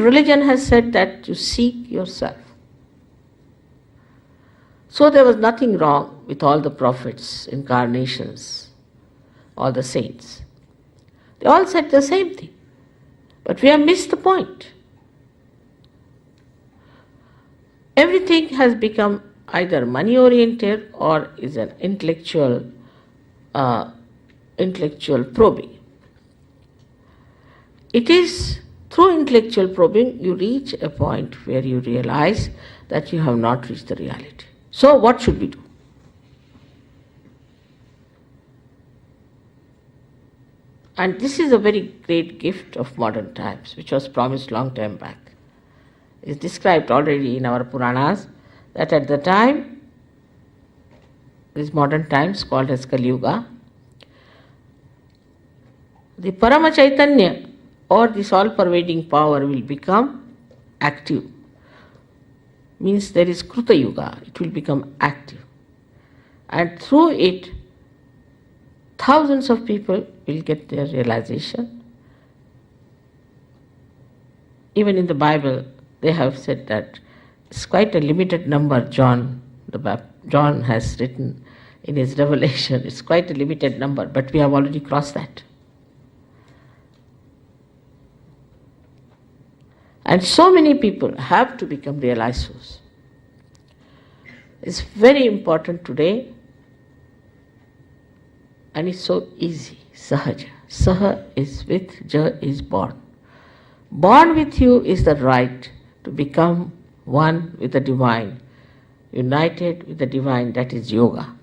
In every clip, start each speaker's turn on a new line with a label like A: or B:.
A: religion has said that you seek yourself. So there was nothing wrong with all the prophets, incarnations, all the saints. They all said the same thing. But we have missed the point. Everything has become either money-oriented or is an intellectual probing. It is through intellectual probing you reach a point where you realize that you have not reached the reality. So what should we do? And this is a very great gift of modern times, which was promised long time back. It's described already in our Puranas that at the time, these modern times called as Kali Yuga, the Parama Chaitanya or this all-pervading power will become active. Means there is Kruta Yuga, it will become active. And through it, thousands of people will get their realization. Even in the Bible, they have said that it's quite a limited number. John has written in his revelation, it's quite a limited number, but we have already crossed that. And so many people have to become realized souls. It's very important today, and it's so easy. Sahaja. Saha is with, Ja is born. Born with you is the right to become one with the divine, united with the divine, that is yoga.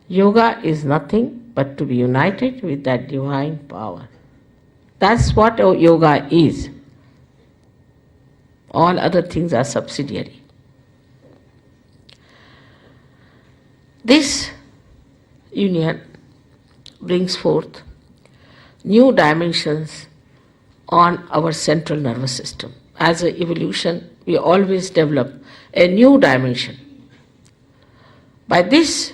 A: Yoga is nothing but to be united with that divine power. That's what yoga is. All other things are subsidiary. This union brings forth new dimensions on our central nervous system. As an evolution, we always develop a new dimension. By this,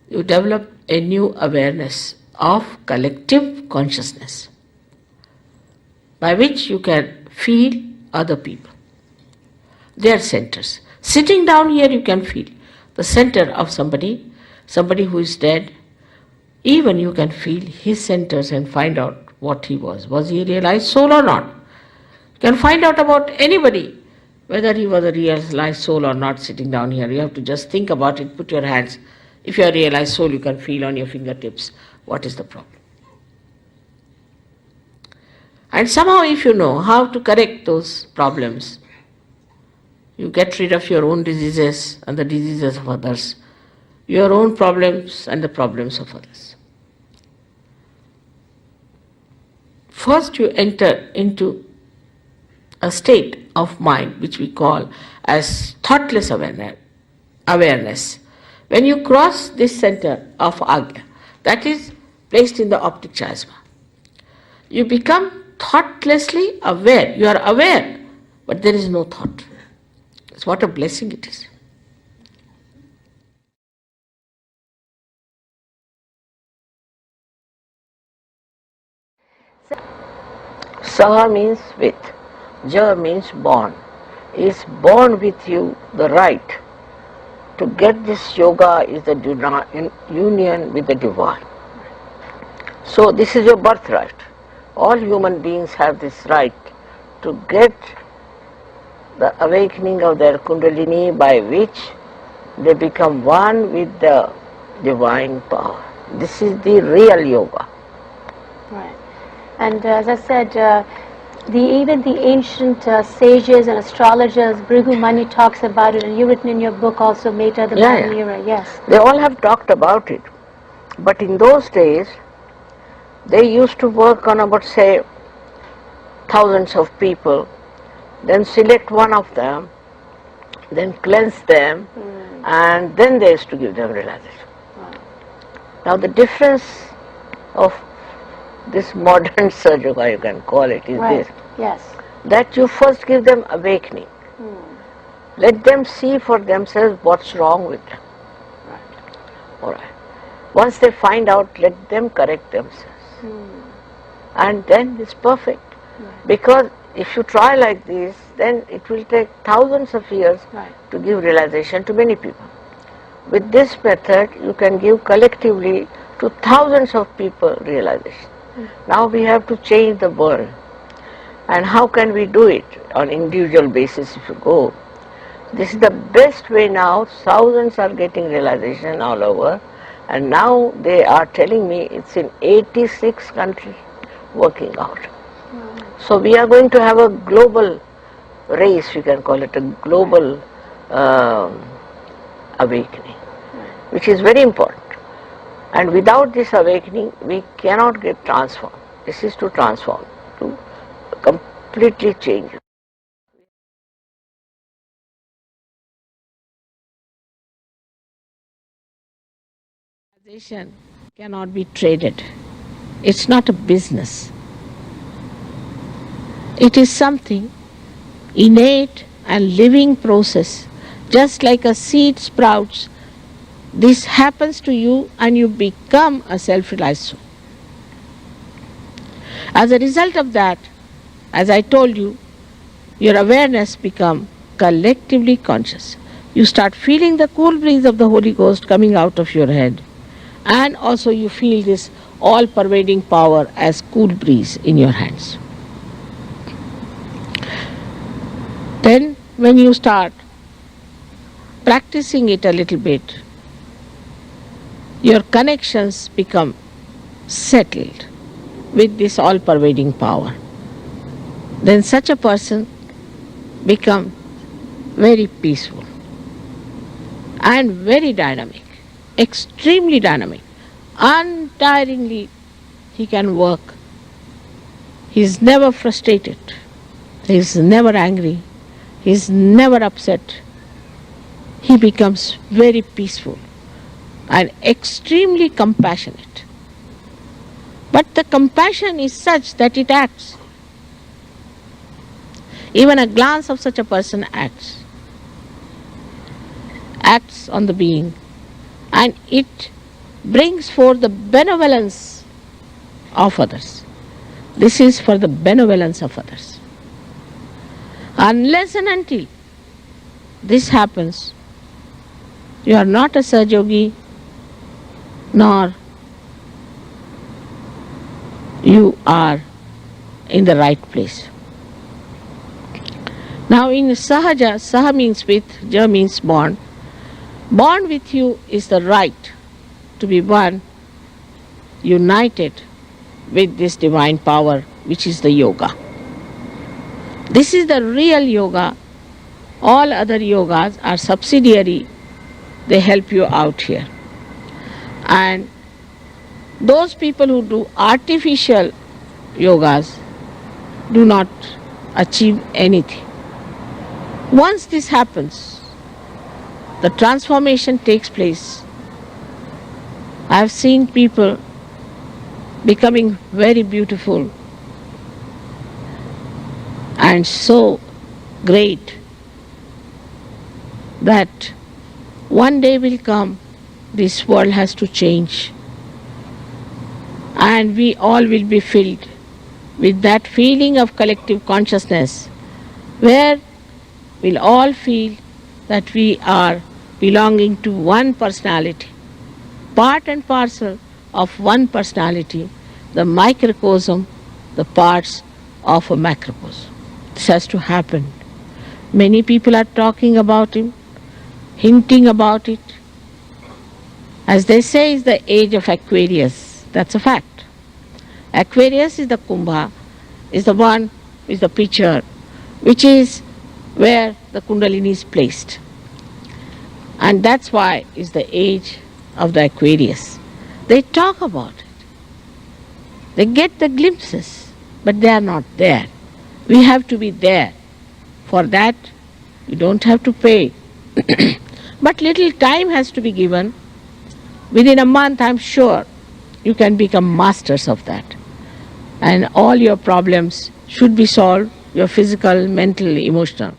A: you develop a new awareness of collective consciousness, by which you can feel other people, their centers. Sitting down here, you can feel the center of somebody who is dead. Even you can feel his centers and find out what he was. Was he a realized soul or not? You can find out about anybody, whether he was a realized soul or not, sitting down here. You have to just think about it, put your hands. If you are a realized soul, you can feel on your fingertips what is the problem. And somehow if you know how to correct those problems, you get rid of your own diseases and the diseases of others, your own problems and the problems of others. First you enter into a state of mind which we call as thoughtless awareness. When you cross this center of Agya, that is placed in the optic chiasma, you become thoughtlessly aware. You are aware, but there is no thought. It's what a blessing it is. Saha means with, Ja means born. Is born with you the right to get this yoga is the union with the divine. So this is your birthright. All human beings have this right to get the awakening of their kundalini by which they become one with the divine power. This is the real yoga.
B: Right. And as I said, even the ancient sages and astrologers, Bhrigu Mani talks about it, and you've written in your book also, Meta the Pioneer, yes.
A: They all have talked about it. But in those days, they used to work on about, say, thousands of people, then select one of them, then cleanse them, and then they used to give them realization. Wow. Now the difference of this modern Sahaja Yoga, you can call it, is this.
B: Yes.
A: That you first give them awakening. Let them see for themselves what's wrong with them. Right. All right. Once they find out, let them correct themselves. and then it's perfect. Because if you try like this, then it will take thousands of years to give realization to many people. With this method, you can give collectively to thousands of people realization. Now we have to change the world. And how can we do it on individual basis if you go? This is the best way now. Thousands are getting realization all over, and now they are telling me it's in 86 countries working out. So we are going to have a global race, we can call it a global awakening, which is very important. And without this awakening, we cannot get transformed. This is to transform, to completely change. Realization cannot be traded. It's not a business. It is something innate and living process. Just like a seed sprouts, this happens to you and you become a self-realized soul. As a result of that, as I told you, your awareness becomes collectively conscious. You start feeling the cool breeze of the Holy Ghost coming out of your head, and also you feel this all-pervading power as cool breeze in your hands. Then when you start practicing it a little bit, your connections become settled with this all-pervading power. Then such a person becomes very peaceful and very dynamic, extremely dynamic, untiringly he can work. He is never frustrated, he is never angry, he is never upset. He becomes very peaceful and extremely compassionate. But the compassion is such that it acts. Even a glance of such a person acts on the being, and it brings forth the benevolence of others. This is for the benevolence of others. Unless and until this happens, you are not a Sahaja, nor you are in the right place. Now in Sahaja, Saha means with, Ja means bond. Bond with you is the right to be one, united with this divine power, which is the yoga. This is the real yoga. All other yogas are subsidiary. They help you out here. And those people who do artificial yogas do not achieve anything. Once this happens, the transformation takes place. I have seen people becoming very beautiful and so great that one day will come, this world has to change, and we all will be filled with that feeling of collective consciousness, where we'll all feel that we are belonging to one personality, part and parcel of one personality, the microcosm, the parts of a macrocosm. This has to happen. Many people are talking about it, hinting about it. As they say, it's the age of Aquarius. That's a fact. Aquarius is the Kumbha, is the one, is the pitcher, which is where the Kundalini is placed. And that's why it's the age of the Aquarius. They talk about it. They get the glimpses, but they are not there. We have to be there. For that, you don't have to pay. But little time has to be given. Within a month, I'm sure, you can become masters of that. And all your problems should be solved, your physical, mental, emotional.